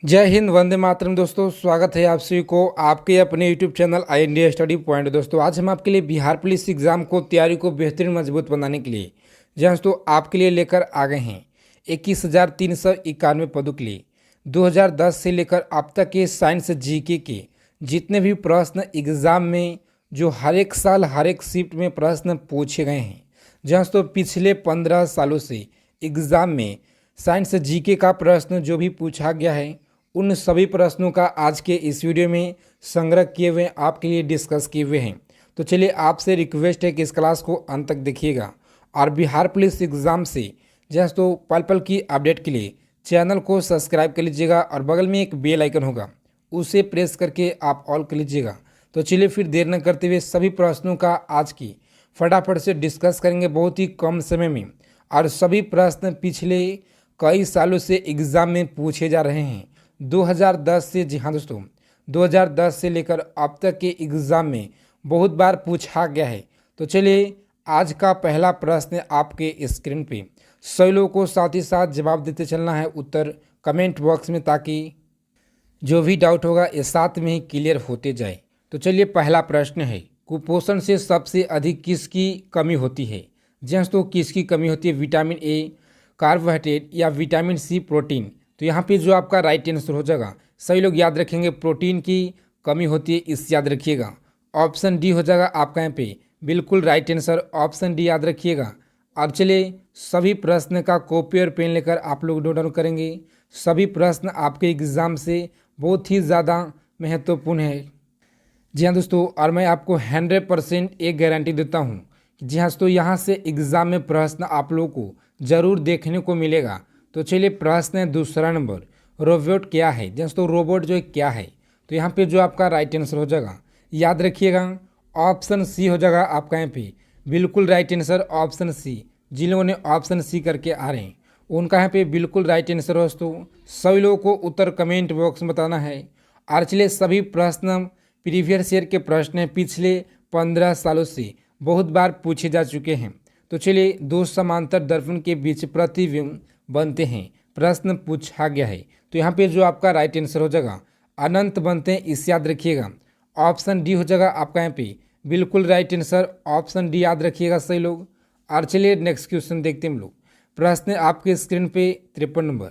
जय हिंद, वंदे मातरम। दोस्तों, स्वागत है आप सभी को आपके अपने यूट्यूब चैनल आई इंडिया स्टडी पॉइंट। दोस्तों, आज हम आपके लिए बिहार पुलिस एग्जाम को तैयारी को बेहतरीन मजबूत बनाने के लिए दोस्तों आपके लिए लेकर आ गए हैं 21,391 पदों के लिए 2010 से लेकर अब तक के साइंस जीके के जितने भी प्रश्न एग्जाम में जो हर एक साल हर एक शिफ्ट में प्रश्न पूछे गए हैं। दोस्तों, पिछले 15 सालों से एग्जाम में साइंस जीके का प्रश्न जो भी पूछा गया है, उन सभी प्रश्नों का आज के इस वीडियो में संग्रह किए हुए आपके लिए डिस्कस किए हुए हैं। तो चलिए, आपसे रिक्वेस्ट है कि इस क्लास को अंत तक देखिएगा और बिहार पुलिस एग्ज़ाम से जस्ट तो पल पल की अपडेट के लिए चैनल को सब्सक्राइब कर लीजिएगा और बगल में एक बेल आइकन होगा, उसे प्रेस करके आप ऑल कर लीजिएगा। तो चलिए, फिर देर न करते हुए सभी प्रश्नों का आज की फटाफट से डिस्कस करेंगे बहुत ही कम समय में। और सभी प्रश्न पिछले कई सालों से एग्ज़ाम में पूछे जा रहे हैं 2010 से। जी हाँ दोस्तों, 2010 से लेकर अब तक के एग्ज़ाम में बहुत बार पूछा गया है। तो चलिए, आज का पहला प्रश्न आपके स्क्रीन पे सभी लोगों को साथ ही साथ जवाब देते चलना है उत्तर कमेंट बॉक्स में, ताकि जो भी डाउट होगा ये साथ में ही क्लियर होते जाए। तो चलिए, पहला प्रश्न है, कुपोषण से सबसे अधिक किसकी कमी होती है? जी हाँ दोस्तों, किसकी कमी होती है? विटामिन ए, कार्बोहाइड्रेट या विटामिन सी, प्रोटीन? तो यहाँ पे जो आपका राइट आंसर हो जाएगा, सभी लोग याद रखेंगे, प्रोटीन की कमी होती है, इस याद रखिएगा। ऑप्शन डी हो जाएगा आपका यहाँ पे बिल्कुल राइट आंसर, ऑप्शन डी याद रखिएगा। अब चलिए, सभी प्रश्न का कॉपी और पेन लेकर आप लोग नोट डाउन करेंगे। सभी प्रश्न आपके एग्ज़ाम से बहुत ही ज़्यादा महत्वपूर्ण है। जी हाँ दोस्तों, और मैं आपको 100% एक गारंटी देता हूँ। जी हाँ दोस्तों, यहाँ से एग्ज़ाम में प्रश्न आप लोगों को ज़रूर देखने को मिलेगा। तो चलिए, प्रश्न है दूसरा नंबर, रोबोट क्या है? दोस्तों, रोबोट जो है क्या है? तो यहाँ पे जो आपका राइट आंसर हो जाएगा, याद रखिएगा, ऑप्शन सी हो जाएगा आपका यहाँ पे बिल्कुल राइट आंसर, ऑप्शन सी। जिन लोगों ने ऑप्शन सी करके आ रहे हैं उनका यहाँ पे बिल्कुल राइट आंसर हो दोस्तों। सभी लोगों को उत्तर कमेंट बॉक्स में बताना है। और चलिए, सभी प्रश्न प्रीवियस ईयर के प्रश्न हैं, पिछले 15 सालों से बहुत बार पूछे जा चुके हैं। तो चलिए, दो समांतर दर्पण के बीच प्रतिबिंब बनते हैं, प्रश्न पूछा गया है। तो यहाँ पे जो आपका राइट आंसर हो जाएगा, अनंत बनते हैं, इस याद रखिएगा। ऑप्शन डी हो जाएगा आपका यहाँ पे बिल्कुल राइट आंसर, ऑप्शन डी याद रखिएगा सही लोग। और चलिए, नेक्स्ट क्वेश्चन देखते हैं हम लोग। प्रश्न आपके स्क्रीन पे 53 नंबर,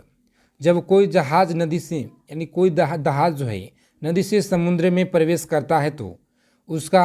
जब कोई जहाज नदी से यानी कोई जहाज जो है नदी से समुद्र में प्रवेश करता है तो उसका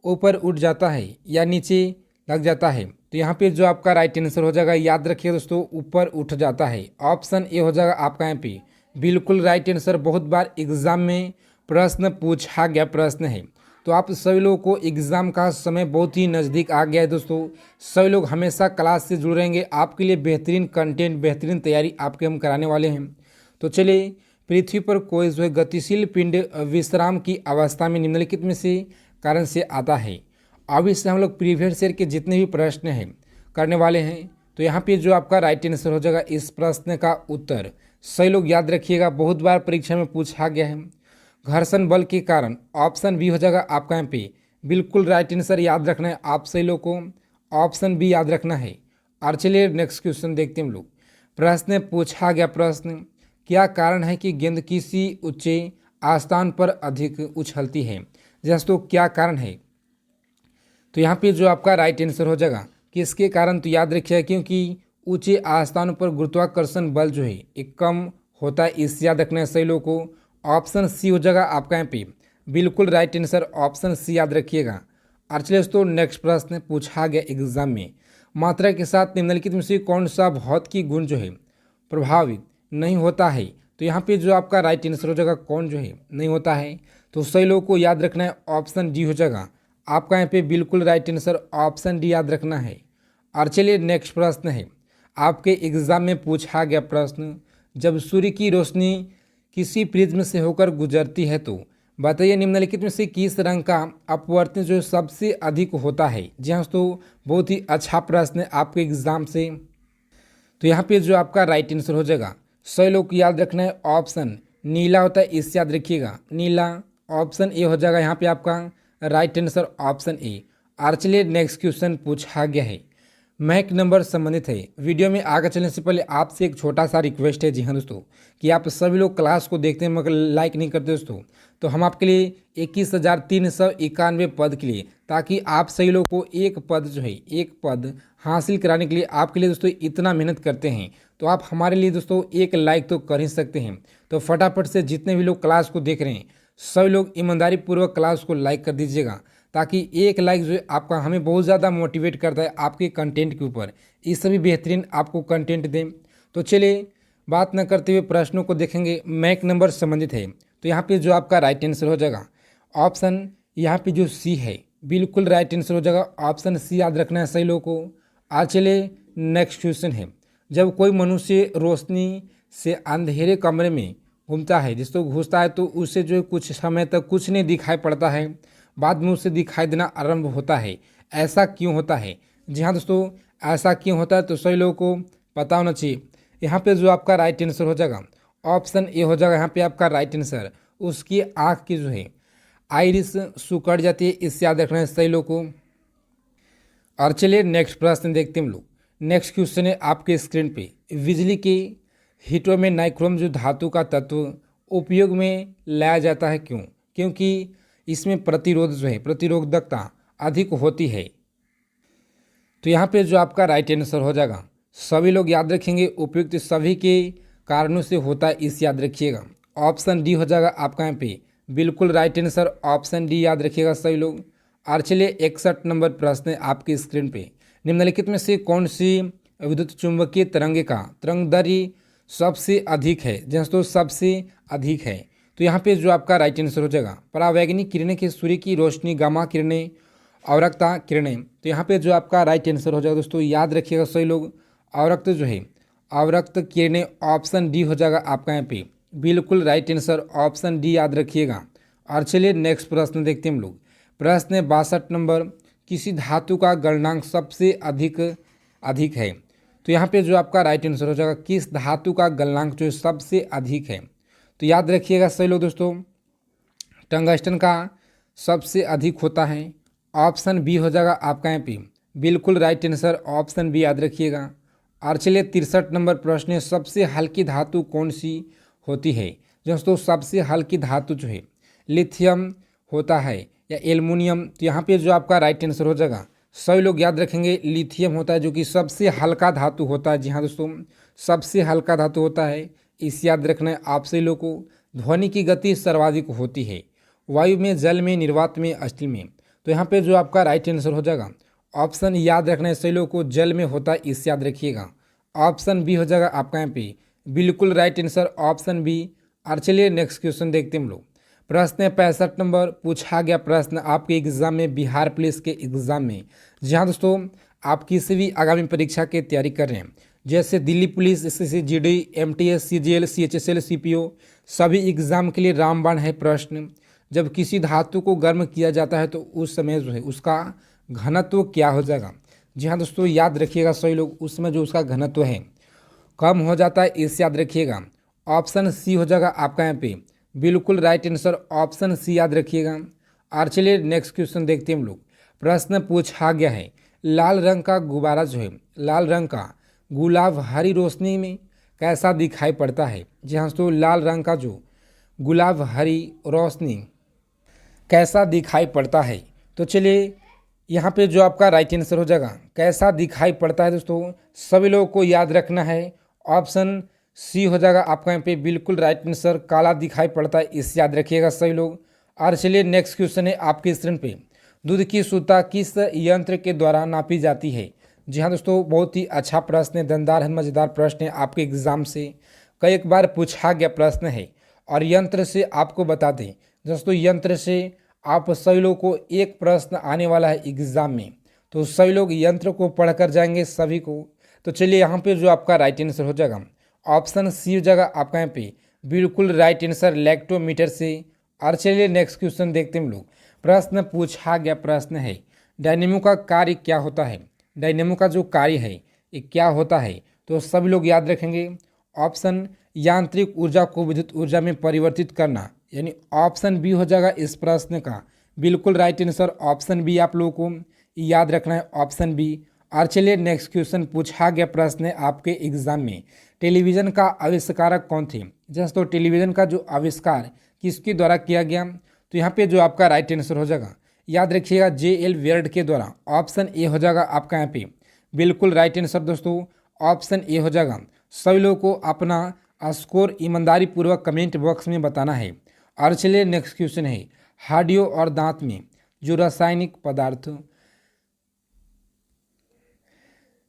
ऊपर उठ जाता है या नीचे लग जाता है? तो यहाँ पे जो आपका राइट आंसर हो जाएगा, याद रखिए दोस्तों, ऊपर उठ जाता है, ऑप्शन ए हो जाएगा आपका यहाँ पे बिल्कुल राइट आंसर। बहुत बार एग्जाम में प्रश्न पूछा गया प्रश्न है। तो आप सभी लोगों को एग्ज़ाम का समय बहुत ही नज़दीक आ गया है दोस्तों। सभी लोग हमेशा क्लास से जुड़ रहेंगे, आपके लिए बेहतरीन कंटेंट, बेहतरीन तैयारी आपके हम कराने वाले हैं। तो चलिए, पृथ्वी पर कोई जो है गतिशील पिंड विश्राम की अवस्था में निम्नलिखित में से कारण से आता है? अब इससे हम लोग प्रीवियस ईयर के जितने भी प्रश्न हैं करने वाले हैं। तो यहाँ पे जो आपका राइट आंसर हो जाएगा इस प्रश्न का उत्तर, सही लोग याद रखिएगा, बहुत बार परीक्षा में पूछा गया है, घर्षण बल के कारण। ऑप्शन बी हो जाएगा आपका यहाँ पे बिल्कुल राइट आंसर, याद रखना है आप सही लोग को, ऑप्शन बी याद रखना है। और चलिए, नेक्स्ट क्वेश्चन देखते हैं हम लोग। प्रश्न पूछा गया प्रश्न, क्या कारण है कि गेंद किसी ऊंचे स्थान पर अधिक उछलती है? दोस्तों, क्या कारण है? तो यहाँ पे जो आपका राइट आंसर हो जाएगा किसके कारण, तो याद रखिए, क्योंकि ऊंचे स्थानों पर गुरुत्वाकर्षण बल जो है एक कम होता है, इस याद रखना है सही लोगों को। ऑप्शन सी हो जाएगा आपका यहाँ पे बिल्कुल राइट आंसर, ऑप्शन सी याद रखिएगा। और चलिए दोस्तों, नेक्स्ट प्रश्न पूछा गया एग्जाम में, मात्रा के साथ निम्नलिखित में से कौन सा भौतिकी गुण जो है प्रभावित नहीं होता है? तो यहाँ पे जो आपका राइट आंसर हो जाएगा कौन जो है नहीं होता है? तो सही लोगों को याद रखना है, ऑप्शन डी हो जाएगा आपका यहाँ पे बिल्कुल राइट आंसर, ऑप्शन डी याद रखना है। और चलिए, नेक्स्ट प्रश्न है, आपके एग्जाम में पूछा गया प्रश्न, जब सूर्य की रोशनी किसी प्रिज्म से होकर गुजरती है तो बताइए निम्नलिखित में से किस रंग का अपवर्तन जो सबसे अधिक होता है? जी हाँ दोस्तों, बहुत ही अच्छा प्रश्न है आपके एग्जाम से। तो यहाँ पे जो आपका राइट आंसर हो जाएगा, सही लोग को याद रखना है, ऑप्शन नीला होता है, इस याद रखिएगा, नीला। ऑप्शन ए हो जाएगा यहाँ पे आपका राइट आंसर, ऑप्शन ए। और चलिए, नेक्स्ट क्वेश्चन पूछा गया है, महक नंबर संबंधित है। वीडियो में आगे चलने से पहले आपसे एक छोटा सा रिक्वेस्ट है, जी हाँ दोस्तों, कि आप सभी लोग क्लास को देखते हैं मगर लाइक नहीं करते दोस्तों। तो हम आपके लिए 21,391 पद के लिए, ताकि आप सही लोग को एक पद जो है, एक पद हासिल कराने के लिए आपके लिए दोस्तों इतना मेहनत करते हैं, तो आप हमारे लिए दोस्तों एक लाइक तो कर ही सकते हैं। तो फटाफट से जितने भी लोग क्लास को देख रहे हैं सभी लोग ईमानदारी पूर्वक क्लास को लाइक कर दीजिएगा, ताकि एक लाइक जो है आपका हमें बहुत ज़्यादा मोटिवेट करता है आपके कंटेंट के ऊपर, इस सभी बेहतरीन आपको कंटेंट दें। तो चलिए बात न करते हुए प्रश्नों को देखेंगे। मैक नंबर संबंधित है, तो यहाँ पे जो आपका राइट आंसर हो जाएगा ऑप्शन, यहाँ पे जो सी है बिल्कुल राइट आंसर हो जाएगा। ऑप्शन सी याद रखना है सही लोगों को। आज चलिए नेक्स्ट क्वेश्चन है। जब कोई मनुष्य रोशनी से अंधेरे कमरे में घूमता है, जिसको घुसता है, तो उससे जो है कुछ समय तक कुछ नहीं दिखाई पड़ता है, बाद में उसे दिखाई देना आरंभ होता है। ऐसा क्यों होता है? जी हाँ दोस्तों, ऐसा क्यों होता है तो सभी लोगों को पता होना चाहिए। यहाँ पे जो आपका राइट आंसर हो जाएगा ऑप्शन ए हो जाएगा। यहाँ पे आपका राइट आंसर, उसकी आँख की जो है आइरिस सिकुड़ जाती है, इससे याद रखना है सही लोगों को। और चलिए नेक्स्ट प्रश्न देखते हैं हम लोग। नेक्स्ट क्वेश्चन है आपके स्क्रीन पे। बिजली के हीटों में नाइक्रोम जो धातु का तत्व उपयोग में लाया जाता है, क्यों? क्योंकि इसमें प्रतिरोध जो है, प्रतिरोधकता अधिक होती है। तो यहाँ पे जो आपका राइट आंसर हो जाएगा, सभी लोग याद रखेंगे, उपयुक्त सभी के कारणों से होता है, इस याद रखिएगा। ऑप्शन डी हो जाएगा आपका यहाँ पे बिल्कुल राइट आंसर। ऑप्शन डी याद रखिएगा सभी लोग। और चलिए 61 नंबर प्रश्न है आपकी स्क्रीन पे। निम्नलिखित में से कौन सी विद्युत चुंबकीय तरंगे का तरंगदैर्घ्य सबसे अधिक है? दोस्तों सबसे अधिक है, तो यहाँ पे जो आपका राइट आंसर हो जाएगा परावैंगनिक किरणें की सूर्य की रोशनी, गामा किरणें, अवरक्ता किरणें। तो यहाँ पे जो आपका राइट आंसर हो जाएगा दोस्तों, याद रखिएगा सही लोग, अवरक्त जो है, अवरक्त किरणें। ऑप्शन डी हो जाएगा आपका यहाँ पे बिल्कुल राइट आंसर। ऑप्शन डी याद रखिएगा। और चलिए नेक्स्ट प्रश्न देखते हैं हम लोग। प्रश्न है 62 नंबर। किसी धातु का गलनांक सबसे अधिक है? तो यहाँ पे जो आपका राइट आंसर हो जाएगा, किस धातु का गलनांक जो सबसे अधिक है? तो याद रखिएगा सही लोग दोस्तों, टंगस्टन का सबसे अधिक होता है। ऑप्शन बी हो जाएगा आपका यहाँ पे बिल्कुल राइट आंसर। ऑप्शन बी याद रखिएगा। और चलिए 63 नंबर प्रश्न है। सबसे हल्की धातु कौन सी होती है? दोस्तों सबसे हल्की धातु जो है लिथियम होता है या एल्युमिनियम। तो यहाँ पे जो आपका राइट आंसर हो जाएगा, सभी लोग याद रखेंगे, लिथियम होता है, जो कि सबसे हल्का धातु होता है। जी हाँ दोस्तों, सबसे हल्का धातु होता है, इस याद रखना है आप सभी लोग को। ध्वनि की गति सर्वाधिक होती है वायु में, जल में, निर्वात में, अस्थिर में। तो यहाँ पे जो आपका राइट आंसर हो जाएगा, ऑप्शन याद रखना है सही लोग को, जल में होता है, इस याद रखिएगा। ऑप्शन बी हो जाएगा आपका यहाँ पे बिल्कुल राइट आंसर। Option B. और चलिए नेक्स्ट क्वेश्चन देखते हैं हम लोग। प्रश्न है 65 नंबर। पूछा गया प्रश्न आपके एग्जाम में, बिहार पुलिस के एग्जाम में, जहाँ दोस्तों आप किसी भी आगामी परीक्षा की तैयारी कर रहे हैं, जैसे Delhi police, SSC, GD, MTS, CGL, CHSL, CPO, सभी एग्जाम के लिए रामबाण है प्रश्न। जब किसी धातु को गर्म किया जाता है तो उस समय जो है उसका घनत्व क्या हो जाएगा? जी हाँ दोस्तों, याद रखिएगा सही लोग, उस समय जो उसका घनत्व है कम हो जाता है, इसे याद रखिएगा। ऑप्शन सी हो जाएगा आपका यहाँ पे बिल्कुल राइट आंसर। ऑप्शन सी याद रखिएगा। और चलिए नेक्स्ट क्वेश्चन देखते हैं हम लोग। प्रश्न पूछा गया है, लाल रंग का गुब्बारा जो है, लाल रंग का गुलाब हरी रोशनी में कैसा दिखाई पड़ता है? जी हाँ दोस्तों, लाल रंग का जो गुलाब हरी रोशनी कैसा दिखाई पड़ता है? तो चलिए यहाँ पे जो आपका राइट आंसर हो जाएगा, कैसा दिखाई पड़ता है दोस्तों, सभी लोगों को याद रखना है। ऑप्शन सी हो जाएगा आपका यहाँ पे बिल्कुल राइट आंसर, काला दिखाई पड़ता है, इस याद रखिएगा सभी लोग। और चलिए नेक्स्ट क्वेश्चन है आपके स्क्रीन पे। दूध की शुद्धता किस यंत्र के द्वारा नापी जाती है? जी हाँ दोस्तों, बहुत ही अच्छा प्रश्न है, दमदार है, मज़ेदार प्रश्न है, आपके एग्जाम से कई एक बार पूछा गया प्रश्न है। और यंत्र से आपको बता दें दोस्तों, यंत्र से आप सभी लोगों को एक प्रश्न आने वाला है एग्जाम में, तो सभी लोग यंत्र को पढ़कर जाएंगे सभी को। तो चलिए यहाँ पे जो आपका राइट आंसर हो जाएगा, ऑप्शन सी हो जाएगा आपका यहाँ पे बिल्कुल राइट आंसर, लैक्टोमीटर से। और चलिए नेक्स्ट क्वेश्चन देखते हैं हम लोग। प्रश्न पूछा गया प्रश्न है, डायनेमो का कार्य क्या होता है? डायनेमो का जो कार्य है ये क्या होता है? तो सभी लोग याद रखेंगे। ऑप्शन यांत्रिक ऊर्जा को विद्युत ऊर्जा में परिवर्तित करना, यानी ऑप्शन बी हो जाएगा इस प्रश्न का बिल्कुल राइट आंसर। ऑप्शन बी आप लोगों को याद रखना है, ऑप्शन बी। और चलिए नेक्स्ट क्वेश्चन पूछा गया प्रश्न है आपके एग्जाम में, टेलीविज़न का आविष्कारक कौन थे। दोस्तों टेलीविज़न का जो आविष्कार किसके द्वारा किया गया, तो यहाँ पे जो आपका राइट आंसर हो जाएगा, याद रखिएगा JL वेयर्ड के द्वारा। ऑप्शन ए हो जाएगा आपका यहाँ पे बिल्कुल राइट आंसर दोस्तों, ऑप्शन ए हो जाएगा। सभी लोगों को अपना स्कोर ईमानदारी पूर्वक कमेंट बॉक्स में बताना है। और चलिए नेक्स्ट क्वेश्चन है, हड्डियों और दांत में जो रासायनिक पदार्थ,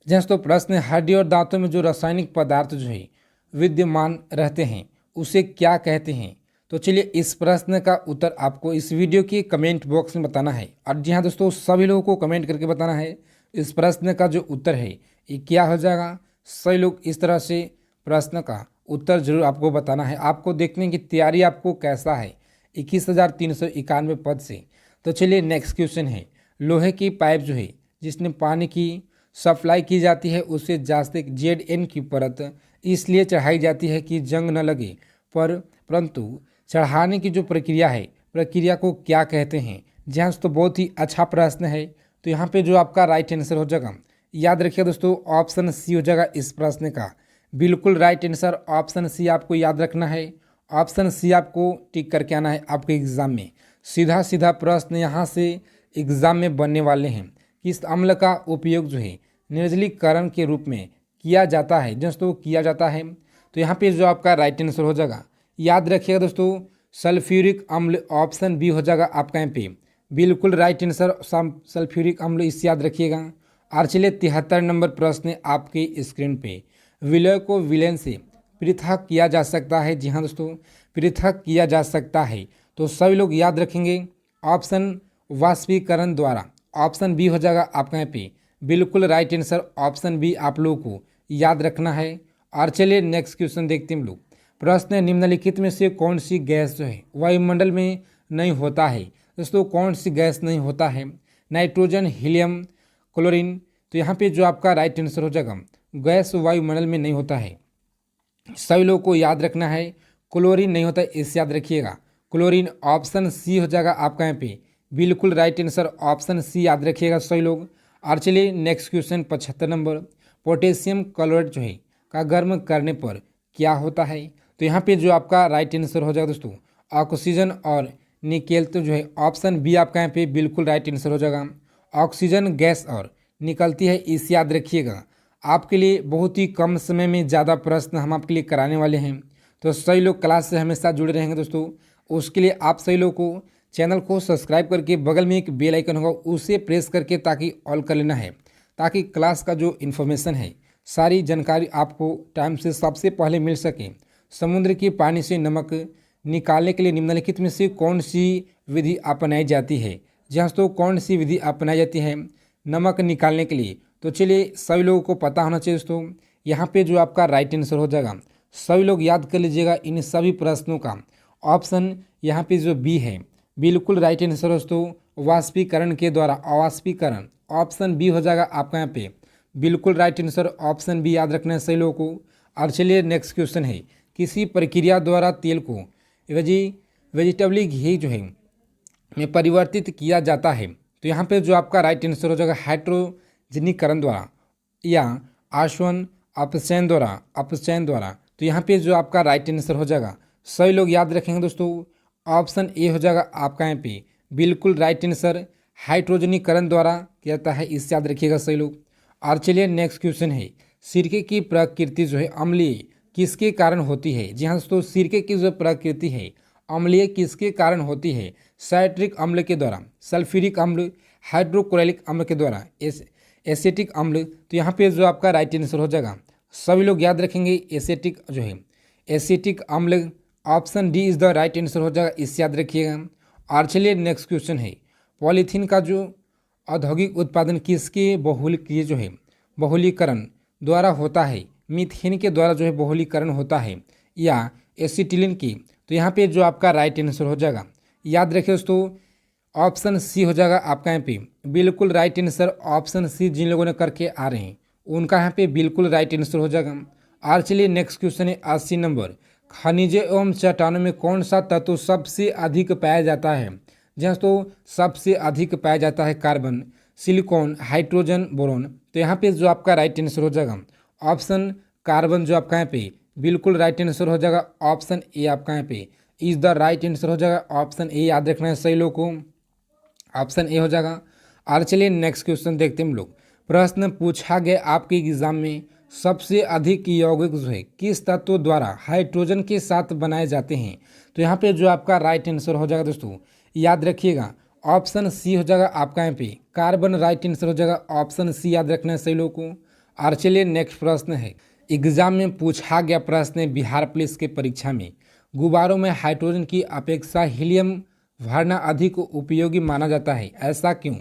दोस्तों प्रश्न है हड्डी और दांतों में जो रासायनिक पदार्थ जो है विद्यमान रहते हैं उसे क्या कहते हैं। तो चलिए इस प्रश्न का उत्तर आपको इस वीडियो के कमेंट बॉक्स में बताना है। और जी हाँ दोस्तों, सभी लोगों को कमेंट करके बताना है इस प्रश्न का जो उत्तर है ये क्या हो जाएगा। सभी लोग इस तरह से प्रश्न का उत्तर जरूर आपको बताना है। आपको देखने की तैयारी आपको कैसा है 21,391 पद से। तो चलिए नेक्स्ट क्वेश्चन है, लोहे की पाइप जो है जिसने पानी की सप्लाई की जाती है उसे जास्तिक ZN की परत इसलिए चढ़ाई जाती है कि जंग न लगे, परंतु चढ़ाने की जो प्रक्रिया है प्रक्रिया को क्या कहते हैं। जहाँ तो बहुत ही अच्छा प्रश्न है। तो यहाँ पे जो आपका राइट आंसर हो जाएगा, याद रखिए दोस्तों, ऑप्शन सी हो जाएगा इस प्रश्न का बिल्कुल राइट आंसर। ऑप्शन सी आपको याद रखना है, ऑप्शन सी आपको टिक करके आना है आपके एग्जाम में। सीधा सीधा प्रश्न यहाँ से एग्जाम में बनने वाले हैं। किस अम्ल का उपयोग जो है निर्जलीकरण के रूप में किया जाता है, दोस्तों किया जाता है। तो यहाँ पे जो आपका राइट आंसर हो जाएगा, याद रखिएगा दोस्तों, सल्फ्यूरिक अम्ल, ऑप्शन बी हो जाएगा आपका यहाँ पे बिल्कुल राइट आंसर सल्फ्यूरिक अम्ल, इसे याद रखिएगा। और चलिए 73 नंबर प्रश्न आपके स्क्रीन पे, विलय को विलयन से पृथक किया जा सकता है। जी हाँ दोस्तों, पृथक किया जा सकता है। तो सभी लोग याद रखेंगे ऑप्शन वाष्पीकरण द्वारा, ऑप्शन बी हो जाएगा आपका यहाँ पे बिल्कुल राइट आंसर, ऑप्शन बी आप लोगों को याद रखना है। और चलिए नेक्स्ट क्वेश्चन देखते हैं हम लोग। प्रश्न है, निम्नलिखित में से कौन सी गैस जो है वायुमंडल में नहीं होता है। दोस्तों कौन सी गैस नहीं होता है, नाइट्रोजन, हीलियम, क्लोरीन। तो यहाँ पे जो आपका राइट आंसर हो जाएगा, गैस वायुमंडल में नहीं होता है। सभी लोगों को याद रखना है क्लोरीन नहीं होता है, इसे याद रखिएगा क्लोरीन। ऑप्शन सी हो जाएगा आपका यहाँ पे बिल्कुल राइट आंसर, ऑप्शन सी याद रखिएगा सभी लोग। और चलिए next question 75 number, potassium chloride जो है का गर्म करने पर क्या होता है। तो यहाँ पे जो आपका राइट आंसर हो जाएगा दोस्तों, ऑक्सीजन और निकेल। तो जो है ऑप्शन बी आपका यहाँ पे बिल्कुल राइट आंसर हो जाएगा, ऑक्सीजन गैस और निकलती है, इसे याद रखिएगा। आपके लिए बहुत ही कम समय में ज़्यादा प्रश्न हम आपके लिए कराने वाले हैं। तो सही लोग क्लास से हमेशा जुड़े रहेंगे दोस्तों। उसके लिए आप सही लोग को चैनल को सब्सक्राइब करके बगल में एक बेल आइकन होगा उसे प्रेस करके ताकि ऑल कर लेना है, ताकि क्लास का जो इन्फॉर्मेशन है सारी जानकारी आपको टाइम से सबसे पहले मिल सके। समुद्र के पानी से नमक निकालने के लिए निम्नलिखित में से कौन सी विधि अपनाई जाती है। जहाँ तो कौन सी विधि अपनाई जाती है नमक निकालने के लिए। तो चलिए सभी लोगों को पता होना चाहिए दोस्तों। यहाँ पे जो आपका राइट आंसर हो जाएगा, सभी लोग याद कर लीजिएगा इन सभी प्रश्नों का। ऑप्शन यहाँ पे जो बी है बिल्कुल राइट आंसर दोस्तों, वाष्पीकरण के द्वारा, अवाष्पीकरण। ऑप्शन बी हो जाएगा आपका यहाँ पे बिल्कुल राइट आंसर, ऑप्शन बी याद रखना है सही लोगों को। और चलिए नेक्स्ट क्वेश्चन है, किसी प्रक्रिया द्वारा तेल को वेजिटेबल घी जो है में परिवर्तित किया जाता है। तो यहाँ पे जो आपका राइट आंसर हो जाएगा हाइड्रोजनीकरण द्वारा या आश्वन अपचयन द्वारा। तो यहाँ पे जो आपका राइट आंसर हो जाएगा, सभी लोग याद रखेंगे दोस्तों, ऑप्शन ए हो जाएगा आपका यहाँ पे बिल्कुल राइट आंसर, हाइड्रोजनीकरण द्वारा किया जाता है, इससे याद रखिएगा सही लोग। और चलिए नेक्स्ट क्वेश्चन है, सिरके की प्रकृति जो है अम्लीय किसके कारण होती है। जी हाँ दोस्तों, सिरके की जो प्रकृति है अम्लीय किसके कारण होती है, साइट्रिक अम्ल के द्वारा, सल्फ्यूरिक अम्ल, हाइड्रोक्लोरिक अम्ल के द्वारा, एसिटिक अम्ल। तो यहाँ पे जो आपका राइट आंसर हो जाएगा, सभी लोग याद रखेंगे एसिटिक जो है एसिटिक अम्ल, option D is the right answer हो जाएगा, इससे याद रखिएगा। और चलिए नेक्स्ट क्वेश्चन है, पॉलीथीन का जो औद्योगिक उत्पादन किसके बहुलीकरण द्वारा होता है, मीथेन के द्वारा जो है बहुलीकरण होता है या एसिटिलीन की। तो यहाँ पे जो आपका राइट आंसर हो जाएगा, याद रखिए दोस्तों, ऑप्शन सी हो जाएगा आपका यहाँ पे बिल्कुल राइट आंसर। ऑप्शन सी जिन लोगों ने करके आ रहे हैं उनका यहाँ पे बिल्कुल राइट आंसर हो जाएगा। और चलिए नेक्स्ट क्वेश्चन है 80 नंबर, खनिजों एवं चट्टानों में कौन सा तत्व सबसे अधिक पाया जाता है। जहाँ तो सबसे अधिक पाया जाता है कार्बन, सिलिकॉन, हाइड्रोजन, बोरोन। तो यहाँ पे जो आपका राइट आंसर हो जाएगा ऑप्शन कार्बन, जो आपका यहाँ पे बिल्कुल राइट आंसर हो जाएगा ऑप्शन ए आपका यहाँ पे इज द राइट आंसर हो जाएगा ऑप्शन ए। याद रखना है सही लोग को, ऑप्शन ए हो जाएगा। और चलिए नेक्स्ट क्वेश्चन देखते हैं हम लोग। प्रश्न पूछा गया आपके एग्जाम में सबसे अधिक यौगिक जो है किस तत्व द्वारा हाइड्रोजन के साथ बनाए जाते हैं। तो यहाँ पे जो आपका राइट आंसर हो जाएगा दोस्तों, याद रखिएगा ऑप्शन सी हो जाएगा आपका यहाँ पे कार्बन राइट आंसर हो जाएगा ऑप्शन सी। याद रखना है सही लोग को। और चलिए नेक्स्ट प्रश्न है, एग्जाम में पूछा गया प्रश्न है बिहार पुलिस के परीक्षा में गुब्बारों में हाइड्रोजन की अपेक्षा हीलियम भरना अधिक उपयोगी माना जाता है, ऐसा क्यों?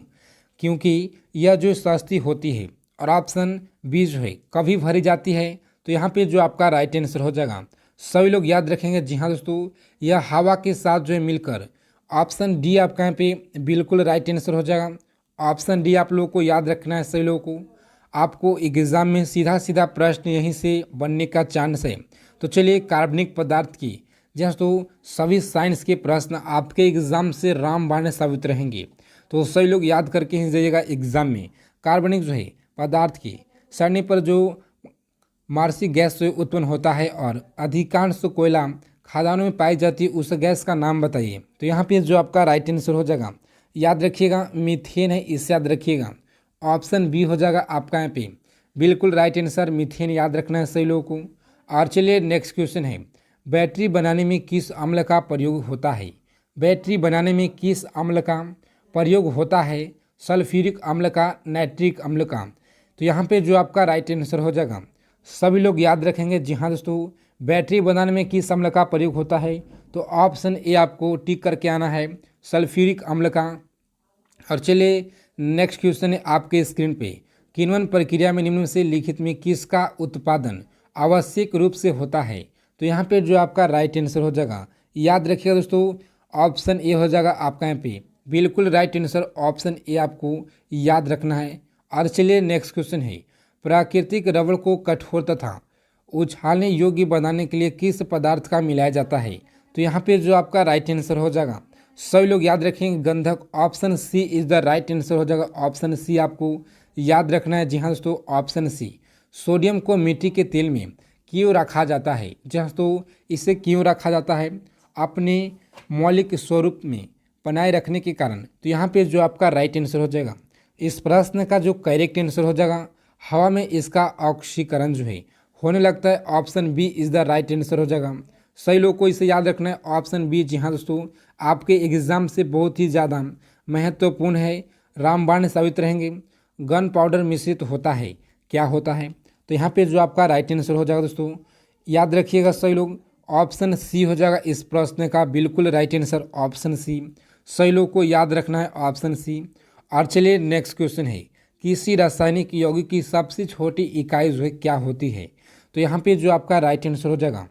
क्योंकि यह जो सस्ती होती है। और ऑप्शन बी जो है कभी भरी जाती है। तो यहाँ पे जो आपका राइट आंसर हो जाएगा, सभी लोग याद रखेंगे जी हाँ दोस्तों, यह हवा के साथ जो है मिलकर, ऑप्शन डी आपका यहाँ पे बिल्कुल राइट आंसर हो जाएगा। ऑप्शन डी आप लोगों को याद रखना है सभी लोगों को। आपको एग्जाम में सीधा सीधा प्रश्न यहीं से बनने का चांस है। तो चलिए कार्बनिक पदार्थ की दोस्तों सभी साइंस के प्रश्न आपके एग्जाम से रामबाण साबित रहेंगे। तो सभी लोग याद करके ही जाइएगा एग्जाम में। कार्बनिक जो है पदार्थ की सड़ने पर जो मार्सी गैस जो उत्पन्न होता है और अधिकांश कोयला खदानों में पाई जाती है उस गैस का नाम बताइए। तो यहाँ पे जो आपका राइट आंसर हो जाएगा, याद रखिएगा मीथेन है, इसे याद रखिएगा ऑप्शन बी हो जाएगा आपका यहाँ पे बिल्कुल राइट आंसर मीथेन। याद रखना है सही लोगों को। और चलिए नेक्स्ट क्वेश्चन है, बैटरी बनाने में किस अम्ल का प्रयोग होता है। बैटरी बनाने में किस अम्ल का प्रयोग होता है, सल्फ्यूरिक अम्ल का, नाइट्रिक अम्ल का। तो यहाँ पे जो आपका राइट आंसर हो जाएगा, सभी लोग याद रखेंगे जी हाँ दोस्तों, बैटरी बनाने में किस अम्ल का प्रयोग होता है। तो ऑप्शन ए आपको टिक करके आना है सल्फ्यूरिक अम्ल का। और चलिए नेक्स्ट क्वेश्चन है आपके स्क्रीन पे, किण्वन प्रक्रिया में निम्न में से लिखित में किसका उत्पादन आवश्यक रूप से होता है। तो यहाँ पे जो आपका राइट आंसर हो जाएगा, याद रखिएगा दोस्तों ऑप्शन ए हो जाएगा आपका यहाँ पे बिल्कुल राइट आंसर ऑप्शन ए आपको याद रखना है। और चलिए नेक्स्ट क्वेश्चन है, प्राकृतिक रबड़ को कठोर तथा उछालने योग्य बनाने के लिए किस पदार्थ का मिलाया जाता है। तो यहाँ पे जो आपका राइट आंसर हो जाएगा, सभी लोग याद रखेंगे गंधक, option C is the right answer हो जाएगा ऑप्शन सी आपको याद रखना है। जी हाँ दोस्तों ऑप्शन सी। सोडियम को मिट्टी के तेल में क्यों रखा जाता है। जी हाँ दोस्तों इसे क्यों रखा जाता है, अपने मौलिक स्वरूप में बनाए रखने के कारण। तो यहाँ पे जो आपका राइट आंसर हो जाएगा, इस प्रश्न का जो करेक्ट आंसर हो जाएगा, हवा में इसका ऑक्सीकरण जो है होने लगता है, option B is the right answer हो जाएगा। सही लोग को इसे याद रखना है ऑप्शन बी। जी हाँ दोस्तों आपके एग्जाम से बहुत ही ज़्यादा महत्वपूर्ण है, रामबाण साबित रहेंगे। गन पाउडर मिश्रित होता है, क्या होता है। तो यहाँ पे जो आपका राइट आंसर हो जाएगा दोस्तों, याद रखिएगा सही लोग ऑप्शन सी हो जाएगा इस प्रश्न का बिल्कुल राइट आंसर ऑप्शन सी। सही लोग को याद रखना है ऑप्शन सी। और चलिए नेक्स्ट क्वेश्चन है, किसी रासायनिक यौगिक की सबसे छोटी इकाई जो है क्या होती है। तो यहाँ पे जो आपका राइट आंसर हो जाएगा,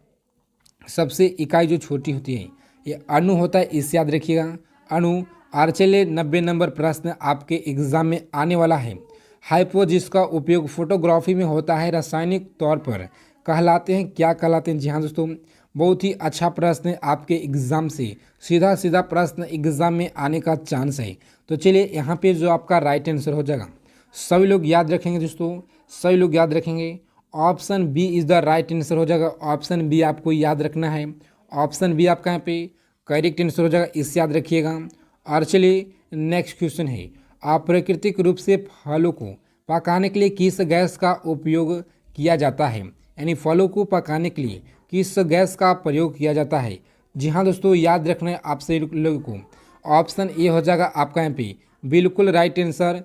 सबसे इकाई जो छोटी होती है ये अणु होता है, इसे याद रखिएगा अणु। और चलिए 90 नंबर प्रश्न आपके एग्जाम में आने वाला है, हाइपो जिसका उपयोग फोटोग्राफी में होता है रासायनिक तौर पर कहलाते हैं, क्या कहलाते हैं। जी हाँ दोस्तों बहुत ही अच्छा प्रश्न है, आपके एग्जाम से सीधा सीधा प्रश्न एग्जाम में आने का चांस है। तो चलिए यहाँ पे जो आपका राइट आंसर हो जाएगा, सभी लोग याद रखेंगे दोस्तों, सभी लोग याद रखेंगे option B is the right answer हो जाएगा। ऑप्शन बी आपको याद रखना है, ऑप्शन बी आपका यहाँ पे करेक्ट आंसर हो जाएगा, इसे याद रखिएगा। और चलिए नेक्स्ट क्वेश्चन है, अप्राकृतिक रूप से फलों को पकाने के लिए किस गैस का उपयोग किया जाता है। यानी फलों को पकाने के लिए किस गैस का प्रयोग किया जाता है। जी हाँ दोस्तों याद रखना है आप सभी लोगों को, ऑप्शन ए हो जाएगा आपका यहाँ पे बिल्कुल राइट आंसर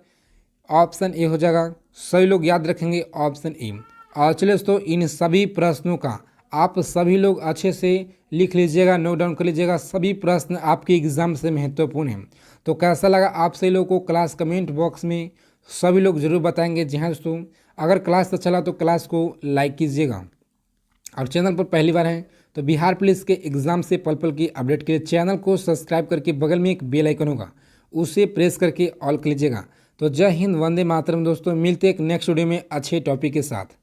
ऑप्शन ए हो जाएगा। सभी लोग याद रखेंगे ऑप्शन ए। और चलिए दोस्तों इन सभी प्रश्नों का आप सभी लोग अच्छे से लिख लीजिएगा, नोट डाउन कर लीजिएगा, सभी प्रश्न आपके एग्जाम से महत्वपूर्ण हैं। तो कैसा लगा आप सभी लोगों को क्लास, कमेंट बॉक्स में सभी लोग जरूर बताएंगे। जी हाँ दोस्तों अगर क्लास अच्छा लगा तो क्लास को लाइक कीजिएगा, और चैनल पर पहली बार हैं तो बिहार पुलिस के एग्जाम से पल पल की अपडेट के लिए चैनल को सब्सक्राइब करके बगल में एक बेल आइकन होगा उसे प्रेस करके ऑल कर लीजिएगा। तो जय हिंद, वंदे मातरम दोस्तों, मिलते एक नेक्स्ट वीडियो में अच्छे टॉपिक के साथ।